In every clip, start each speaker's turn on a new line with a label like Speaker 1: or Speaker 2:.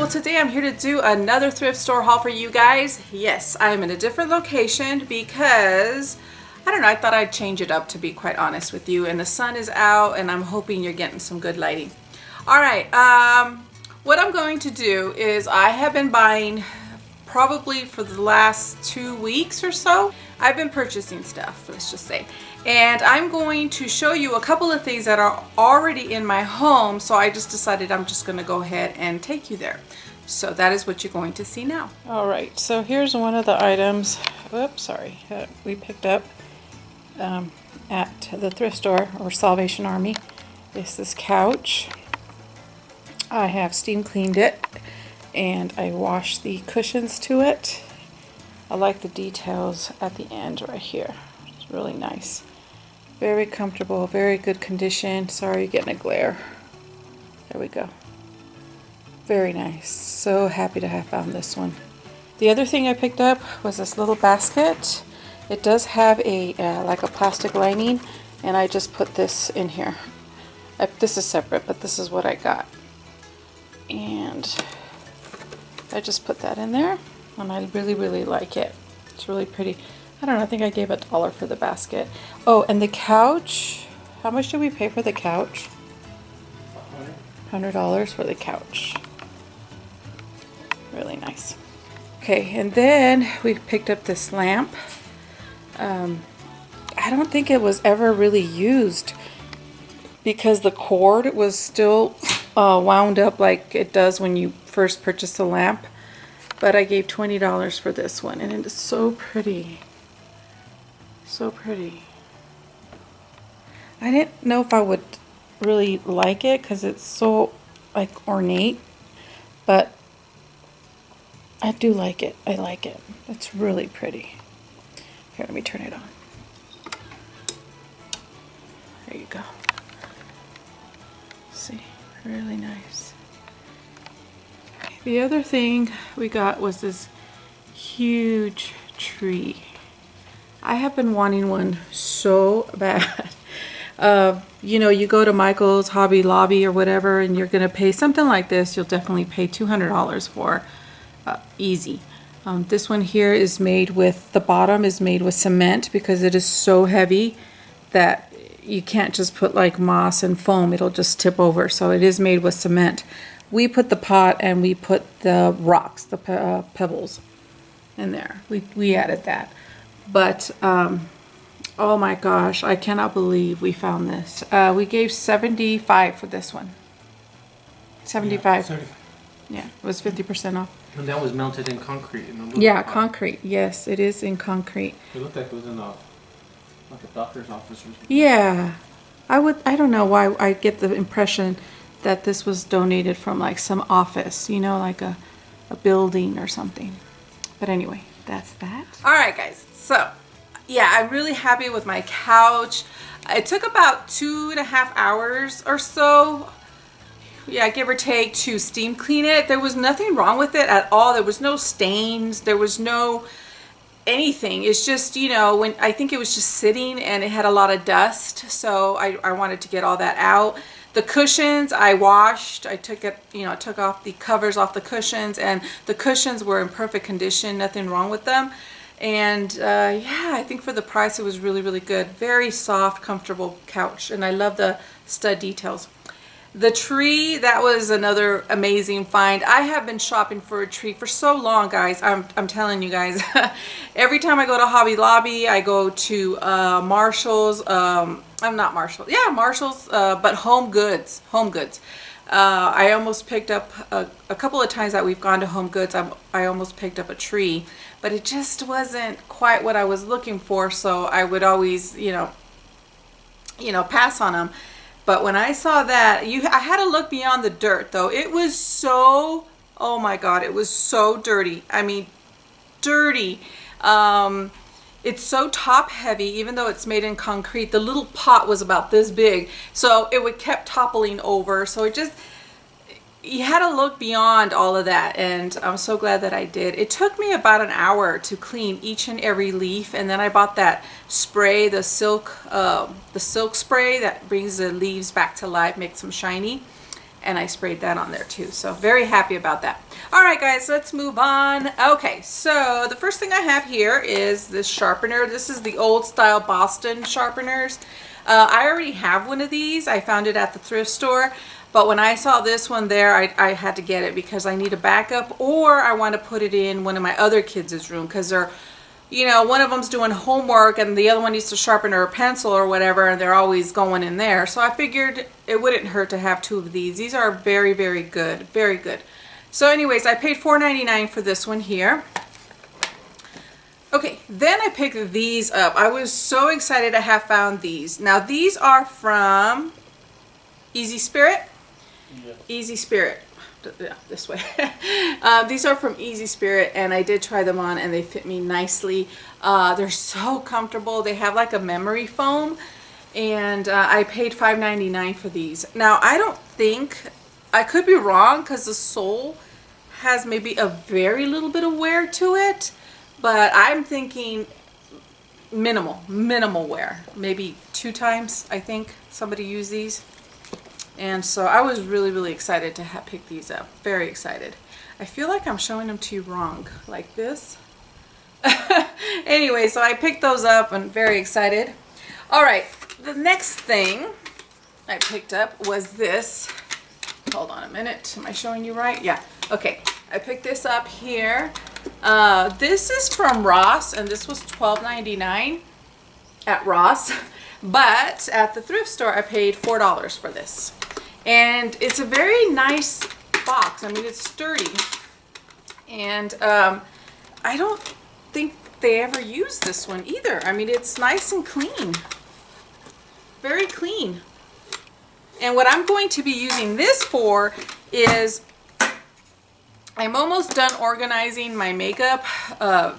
Speaker 1: today I'm here to do another thrift store haul for you guys. Yes, I am in a different location because, I don't know, I thought I'd change it up, to be quite honest with you. And the sun is out and I'm hoping you're getting some good lighting. Alright, what I'm going to do is I have been buying probably for the last 2 weeks or so. I've been purchasing stuff, let's just say. And I'm going to show you a couple of things that are already in my home, so I just decided I'm just going to go ahead and take you there. So that is what you're going to see now. Alright, so here's one of the items, that we picked up at the thrift store or Salvation Army. It's this couch. I have steam cleaned it and I washed the cushions to it. I like the details at the end right here. It's really nice. Very comfortable, very good condition. Sorry you're getting a glare. There we go. Very nice. So happy to have found this one. The other thing I picked up was this little basket. It does have a like a plastic lining, and I just put this in here. This is separate, but this is what I got. And I just put that in there, and I really like it. It's really pretty. I don't know, I think I gave $1 for the basket. Oh, and the couch, how much did we pay for the couch? $100 for the couch. Really nice. Okay, and then we picked up this lamp. I don't think it was ever really used because the cord was still wound up like it does when you first purchase a lamp. But I gave $20 for this one, and it is so pretty. So pretty. I didn't know if I would really like it because it's so like ornate, but I do like it. I like it. It's really pretty. Here, let me turn it on. There you go. See, really nice. The other thing we got was this huge tree. I have been wanting one so bad. You know, you go to Michael's, Hobby Lobby or whatever, and you're going to pay something like this. You'll definitely pay $200 for easy. This one here is made with, the bottom is made with cement because it is so heavy that you can't just put like moss and foam. It'll just tip over. So it is made with cement. We put the pot and we put the rocks, the pebbles in there. We added that. But, oh my gosh, I cannot believe we found this. We gave $75 for this one. 75.
Speaker 2: 75.
Speaker 1: Yeah, it was 50% off.
Speaker 2: And that was melted in concrete.
Speaker 1: Yeah, concrete. Yes, it is in concrete.
Speaker 2: It looked like it was in like a doctor's office or something.
Speaker 1: Yeah. I don't know why I get the impression that this was donated from like some office, you know, like a building or something. But anyway, that's that. All right, guys. So, yeah, I'm really happy with my couch. It took about 2.5 hours or so, yeah, give or take, to steam clean it. There was nothing wrong with it at all. There was no stains. There was no anything. It's just, you know, when I think it was just sitting and it had a lot of dust. So I wanted to get all that out. The cushions I washed. I took it, you know, I took off the covers off the cushions, and the cushions were in perfect condition. Nothing wrong with them. And yeah, I think for the price it was really good. Very soft, comfortable couch, and I love the stud details. The tree, that was another amazing find. I have been shopping for a tree for so long, guys. I'm telling you guys. Every time I go to Hobby Lobby, I go to Marshall's. I'm not Marshall. Yeah, Marshall's, but Home Goods. Home Goods. I almost picked up a couple of times that we've gone to Home Goods. I almost picked up a tree, but it just wasn't quite what I was looking for. So I would always, you know, pass on them. But when I saw that, I had to look beyond the dirt, though. It was so, oh my God, it was so dirty. I mean, dirty. It's so top heavy, even though it's made in concrete. The little pot was about this big, so it kept toppling over. So it just, you had to look beyond all of that, and I'm so glad that I did. It took me about an hour to clean each and every leaf, and then I bought that spray, the silk spray that brings the leaves back to life, makes them shiny. and I sprayed that on there too. So very happy about that. All right, guys, let's move on. Okay, so the first thing I have here is this sharpener. This is the old style Boston sharpeners. I already have one of these. I found it at the thrift store. But when I saw this one there, I had to get it because I need a backup, or I want to put it in one of my other kids' room because they're, you know, one of them's doing homework and the other one needs to sharpen her pencil or whatever, and they're always going in there. So I figured it wouldn't hurt to have two of these. These are very, very good. Very good. So anyways, I paid $4.99 for this one here. Okay, then I picked these up. I was so excited to have found these. Now these are from Easy Spirit.
Speaker 2: Yes.
Speaker 1: Easy Spirit. Yeah, this way. These are from Easy Spirit, and I did try them on and they fit me nicely. They're so comfortable. They have like a memory foam, and I paid $5.99 for these. Now I don't think, I could be wrong because the sole has maybe a very little bit of wear to it, but I'm thinking minimal wear. Maybe 2 times I think somebody used these. And so I was really, really excited to have picked these up. Very excited. I feel like I'm showing them to you wrong, like this. Anyway, so I picked those up and very excited. All right, the next thing I picked up was this. Hold on a minute. Am I showing you right? Yeah. Okay. I picked this up here. This is from Ross, and this was $12.99 at Ross. But at the thrift store, I paid $4 for this. And it's a very nice box. I mean, it's sturdy. And I don't think they ever use this one either. I mean, it's nice and clean. Very clean. And what I'm going to be using this for is, I'm almost done organizing my makeup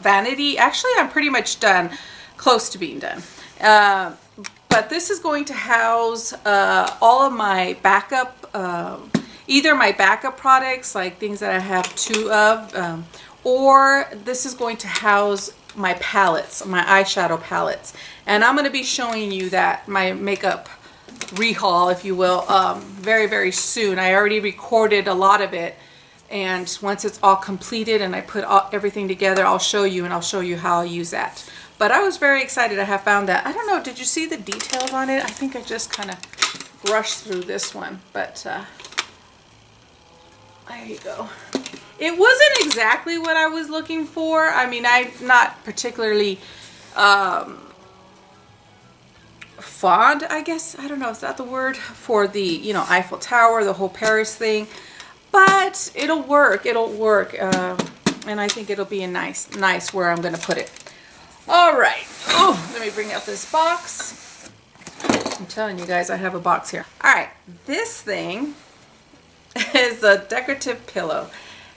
Speaker 1: vanity. Actually, I'm pretty much done, close to being done. But this is going to house all of my backup, either my backup products, like things that I have 2 of, or this is going to house my palettes, my eyeshadow palettes. And I'm going to be showing you that, my makeup rehaul, if you will, very, very soon. I already recorded a lot of it. And once it's all completed and I put everything together, I'll show you, and I'll show you how I'll use that. But I was very excited to have found that. I don't know, did you see the details on it? I think I just kind of brushed through this one, but there you go. It wasn't exactly what I was looking for. I mean, I'm not particularly fond, I guess, I don't know, is that the word, for the, you know, Eiffel Tower, the whole Paris thing. But it'll work, and I think it'll be a nice where I'm going to put it. All right. Oh, let me bring out this box. I'm telling you guys, I have a box here. All right. This thing is a decorative pillow,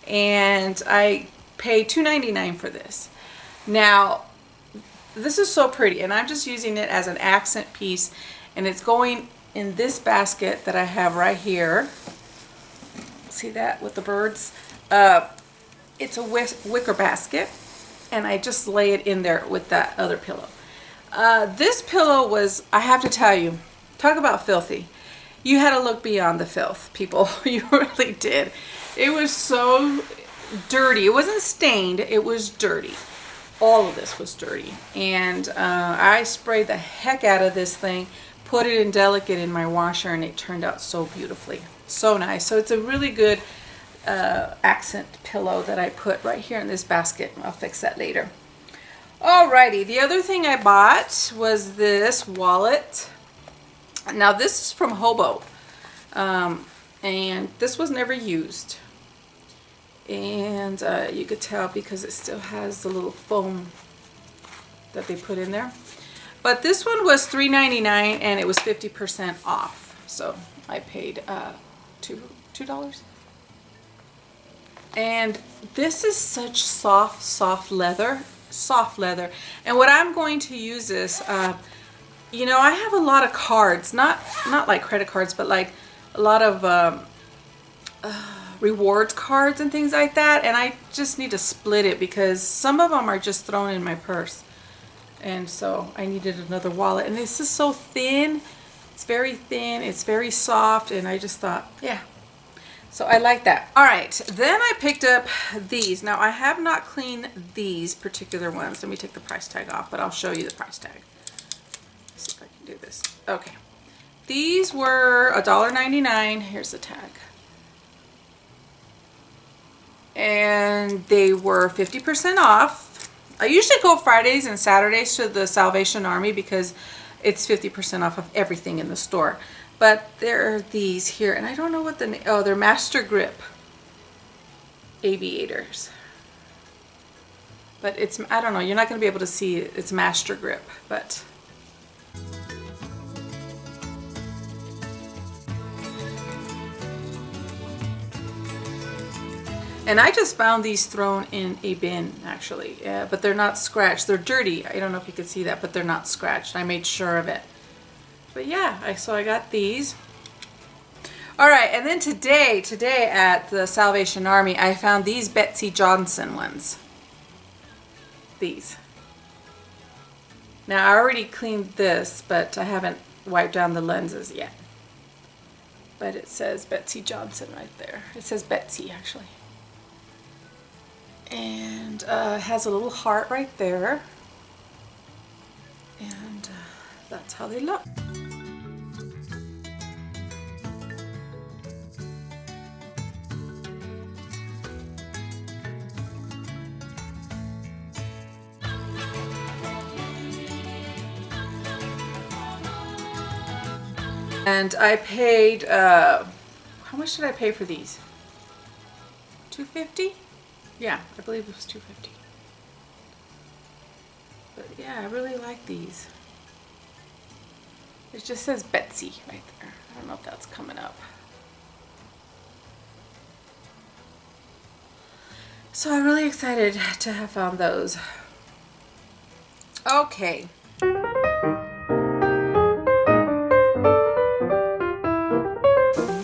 Speaker 1: and I paid $2.99 for this. Now, this is so pretty, and I'm just using it as an accent piece, and it's going in this basket that I have right here. See that with the birds? It's a wicker basket, and I just lay it in there with that other pillow. This pillow was, I have to tell you, talk about filthy. You had to look beyond the filth, people. You really did. It was so dirty. It wasn't stained, it was dirty. All of this was dirty. And I sprayed the heck out of this thing, put it in delicate in my washer, and it turned out so beautifully. So nice. So it's a really good accent pillow that I put right here in this basket. I'll fix that later. Alrighty, the other thing I bought was this wallet. Now this is from Hobo, and this was never used. And you could tell because it still has the little foam that they put in there. But this one was $3.99 and it was 50% off. So I paid $2. And this is such soft leather. And what I'm going to use is, you know, I have a lot of cards, not like credit cards, but like a lot of rewards cards and things like that, and I just need to split it because some of them are just thrown in my purse, and so I needed another wallet. And this is so thin, it's very thin, it's very soft, and I just thought, yeah, So I like that. All right, then I picked up these. Now I have not cleaned these particular ones. Let me take the price tag off, but I'll show you the price tag. Let's see if I can do this. Okay. These were $1.99. Here's the tag. And they were 50% off. I usually go Fridays and Saturdays to the Salvation Army because it's 50% off of everything in the store. But there are these here, and I don't know what the name, oh, they're Master Grip aviators. But it's, I don't know, you're not going to be able to see it. It's Master Grip, but. And I just found these thrown in a bin, actually, but they're not scratched. They're dirty. I don't know if you could see that, but they're not scratched. I made sure of it. But yeah, so I got these. All right, and then today at the Salvation Army, I found these Betsy Johnson ones. These. Now, I already cleaned this, but I haven't wiped down the lenses yet. But it says Betsy Johnson right there. It says Betsy, actually. And it has a little heart right there. And that's how they look. And I paid, how much did I pay for these? $2.50? Yeah, I believe it was $2.50. But yeah, I really like these. It just says Betsy right there. I don't know if that's coming up. So I'm really excited to have found those. Okay.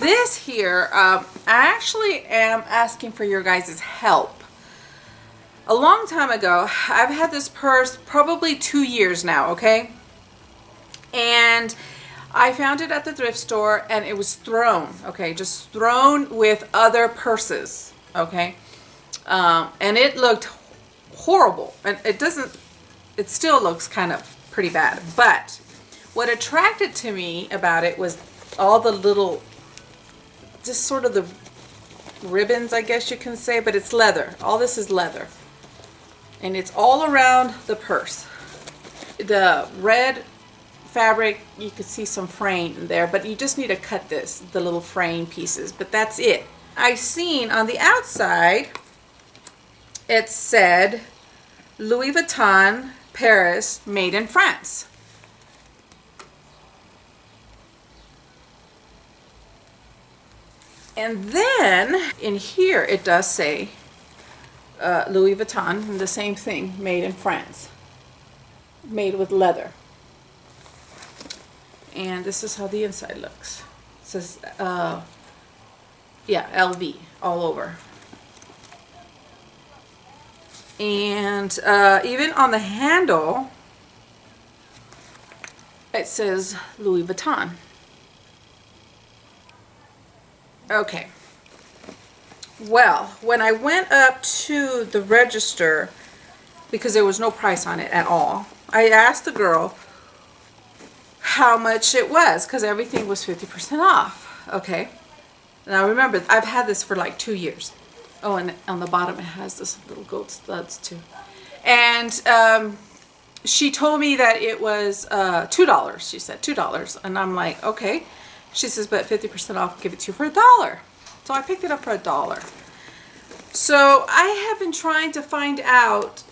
Speaker 1: This here, I actually am asking for your guys' help. A long time ago, I've had this purse probably 2 years now, okay? And I found it at the thrift store and it was thrown, okay? Just thrown with other purses, okay? And it looked horrible. And it still looks kind of pretty bad. But what attracted to me about it was all the little, just sort of the ribbons, I guess you can say, but it's leather. All this is leather. And it's all around the purse. The red fabric, you can see some fraying in there, but you just need to cut the little fraying pieces, but that's it. I seen on the outside, it said Louis Vuitton, Paris, made in France. And then in here it does say Louis Vuitton, the same thing, made in France, made with leather. And this is how the inside looks. It says, yeah, LV all over. And even on the handle, it says Louis Vuitton. Okay. Well, when I went up to the register, because there was no price on it at all, I asked the girl how much it was, because everything was 50% off. Okay. Now remember, I've had this for like 2 years. Oh, and on the bottom it has this little goat studs too. And she told me that it was $2. She said $2. And I'm like, okay. She says, but 50% off, give it to you for $1. So I picked it up for $1. So I have been trying to find out,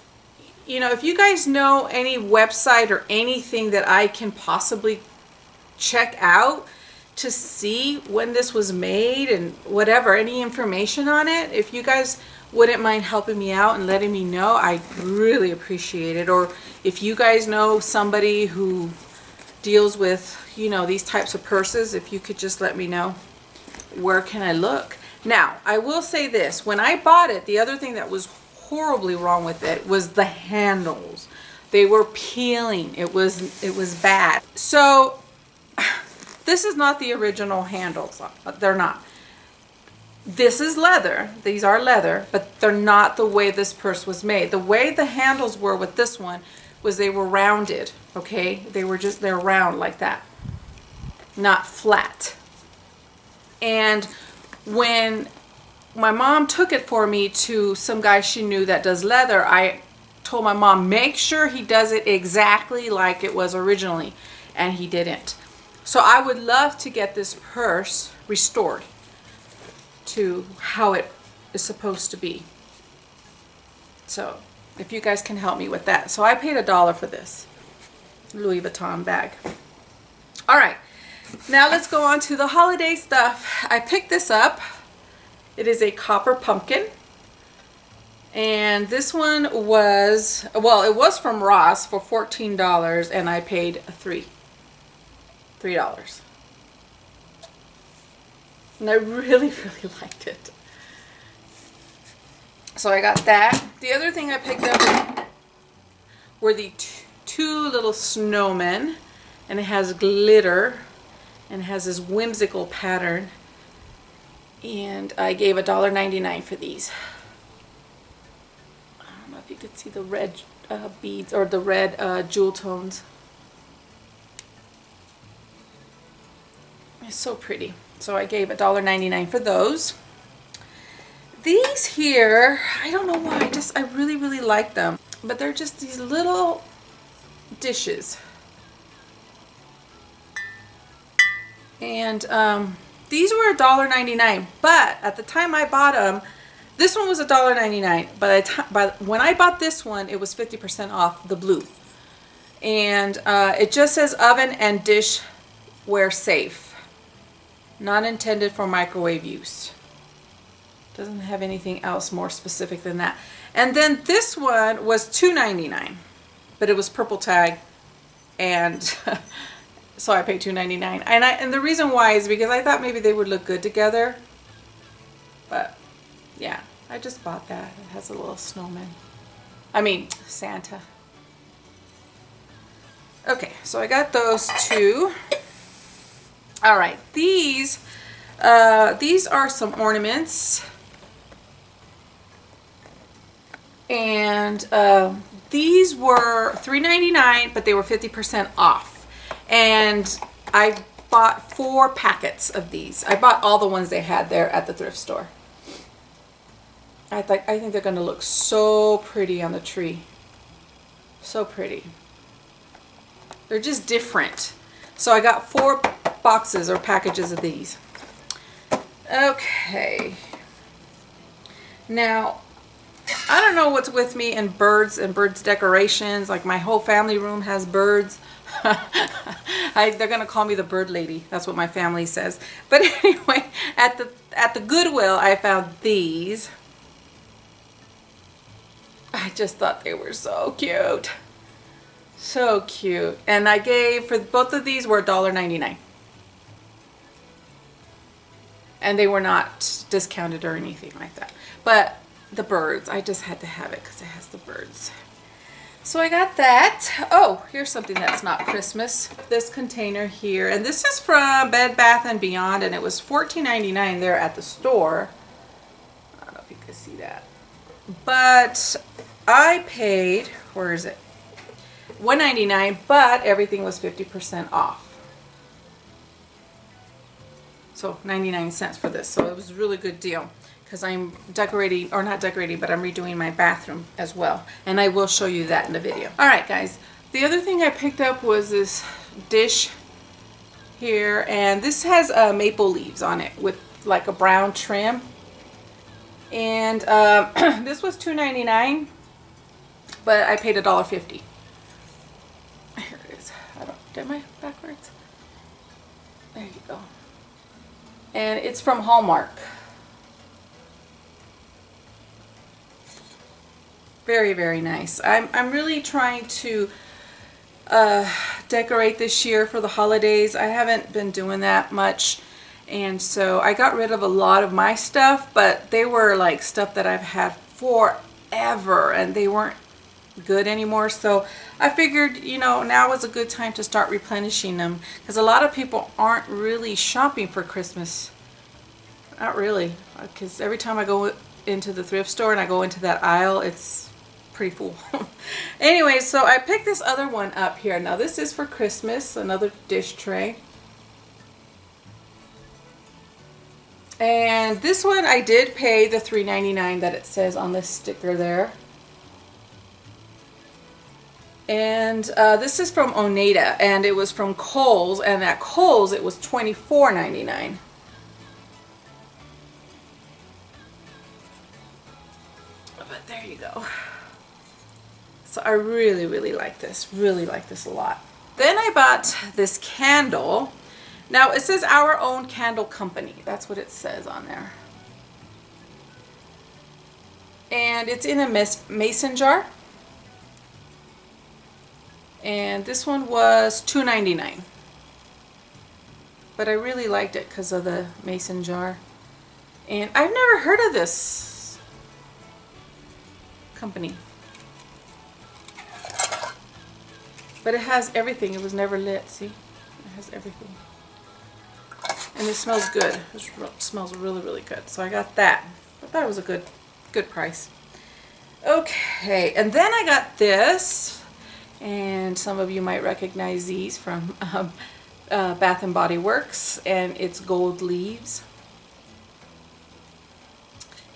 Speaker 1: you know, if you guys know any website or anything that I can possibly check out to see when this was made and whatever, any information on it. If you guys wouldn't mind helping me out and letting me know, I'd really appreciate it. Or if you guys know somebody who deals with, you know, these types of purses, if you could just let me know, where can I look? Now, I will say this, when I bought it, the other thing that was horribly wrong with it was the handles. They were peeling. It was bad. So this is not the original handles. They're not. this is leather. These are leather, but they're not the way this purse was made. The way the handles were with this one was they were rounded, okay? They're round like that, not flat. And when my mom took it for me to some guy she knew that does leather, I told my mom, make sure he does it exactly like it was originally, and he didn't. So I would love to get this purse restored to how it is supposed to be. So if you guys can help me with that. So I paid $1 for this Louis Vuitton bag. All right, now let's go on to the holiday stuff. I picked this up. It is a copper pumpkin. And this one was, well, it was from Ross for $14 and I paid $3. And I really, really liked it. So I got that. The other thing I picked up were the two little snowmen. And it has glitter. And it has this whimsical pattern. And I gave $1.99 for these. I don't know if you could see the red beads or the red jewel tones. It's so pretty. So I gave $1.99 for those. These here, I don't know why, I really, really like them. But they're just these little dishes. And these were $1.99, but at the time I bought them, this one was $1.99. But when I bought this one, it was 50% off the blue. And it just says oven and dishware safe. Not intended for microwave use. Doesn't have anything else more specific than that. And then this one was $2.99, but it was purple tag, and so I paid $2.99. And the reason why is because I thought maybe they would look good together. But yeah, I just bought that. It has a little snowman. I mean, Santa. Okay, so I got those two. All right, these are some ornaments, and these were $3.99, but they were 50% off. And I bought 4 packets of these. I bought all the ones they had there at the thrift store. I think they're going to look so pretty on the tree. So pretty. They're just different. So I got 4 boxes or packages of these. Okay. Now, I don't know what's with me and birds decorations. Like my whole family room has birds. They're gonna call me the bird lady. That's what my family says. But anyway, at the Goodwill, I found these. I just thought they were so cute. So cute. And I gave, for both of these were $1.99. And they were not discounted or anything like that. But the birds, I just had to have it because it has the birds. So I got that. Oh, here's something that's not Christmas. This container here. And this is from Bed Bath & Beyond. And it was $14.99 there at the store. I don't know if you can see that. But I paid, where is it? $1.99, but everything was 50% off. So 99 cents for this. So it was a really good deal because I'm decorating, or not decorating, but I'm redoing my bathroom as well. And I will show you that in the video. All right, guys. The other thing I picked up was this dish here. And this has maple leaves on it with like a brown trim. And this was $2.99, but I paid $1.50. Here it is. Am I backwards? There you go. And it's from Hallmark. Very, very nice. I'm really trying to decorate this year for the holidays. I haven't been doing that much. And so I got rid of a lot of my stuff, but they were like stuff that I've had forever and they weren't good anymore. So I figured, you know, now was a good time to start replenishing them because a lot of people aren't really shopping for Christmas Not really, because every time I go into the thrift store and I go into that aisle, it's pretty full. Anyway, so I picked this other one up here. Now this is for Christmas, another dish tray. And this one I did pay the $3.99 that it says on this sticker there. And this is from Oneida, and it was from Kohl's, and at Kohl's it was $24.99. But there you go. So I really like this. Really like this a lot. Then I bought this candle. Now it says Our Own Candle Company. That's what it says on there. And it's in a mason jar. And this one was $2.99. But I really liked it because of the mason jar. And I've never heard of this company. But it has everything. It was never lit. See? It has everything. And it smells good. It smells really good. So I got that. I thought it was a good price. Okay, and then I got this, and some of you might recognize these from Bath and Body Works, and it's gold leaves.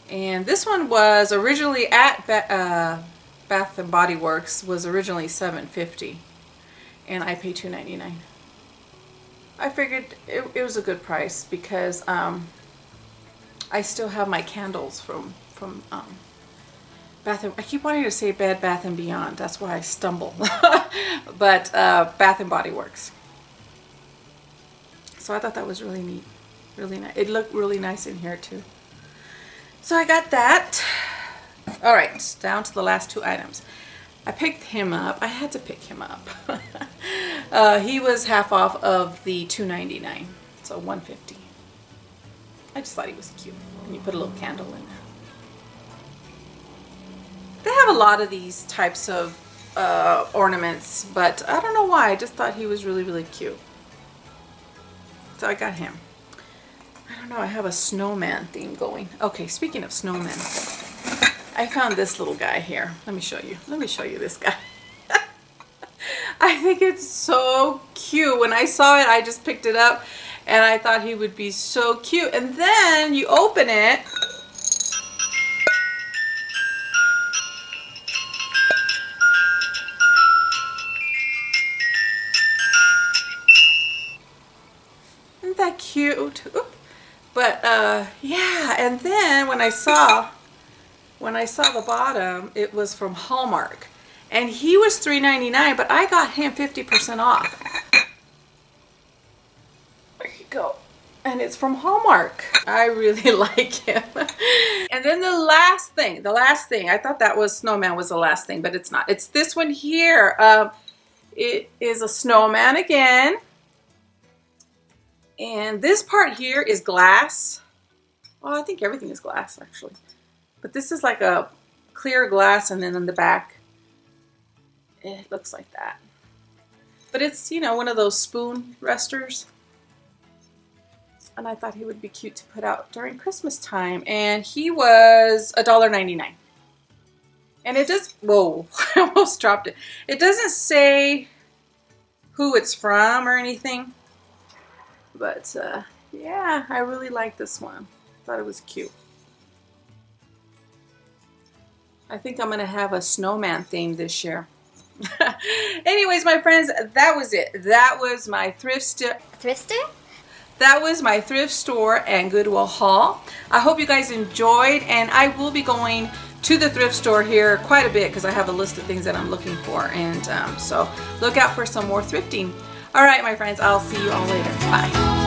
Speaker 1: And this one was originally at Bath and Body Works was originally $7.50, and I paid $2.99. I figured it was a good price because I still have my candles from Bath and, I keep wanting to say Bed Bath and Beyond. That's why I stumble. But Bath and Body Works. So I thought that was really neat. Really nice. It looked really nice in here too. So I got that. All right, down to the last two items. I picked him up. I had to pick him up. He was half off of the $2.99, so $1.50. I just thought he was cute. And you put a little candle in there. They have a lot of these types of ornaments, but I don't know why. I just thought he was really cute. So I got him. I don't know. I have a snowman theme going. Okay, speaking of snowmen. I found this little guy here. Let me show you. Let me show you this guy. I think it's so cute. When I saw it, I just picked it up and I thought he would be so cute. And then you open it. Isn't that cute? Oop. But yeah, and then when I saw the bottom, it was from Hallmark. And he was $3.99, but I got him 50% off. There you go. And it's from Hallmark. I really like him. And then the last thing, I thought that was snowman was the last thing, but it's not. It's this one here. It is a snowman again. And this part here is glass. Well, I think everything is glass, actually. But this is like a clear glass, and then in the back, it looks like that. But it's, you know, one of those spoon resters. And I thought he would be cute to put out during Christmas time. And he was $1.99. And it does, whoa, I almost dropped it. It doesn't say who it's from or anything. But yeah, I really like this one. Thought it was cute. I think I'm gonna have a snowman theme this year. Anyways, my friends, that was it. That was my thrift store. That was my thrift store and Goodwill haul. I hope you guys enjoyed, and I will be going to the thrift store here quite a bit because I have a list of things that I'm looking for, and so look out for some more thrifting. All right, my friends, I'll see you all later. Bye.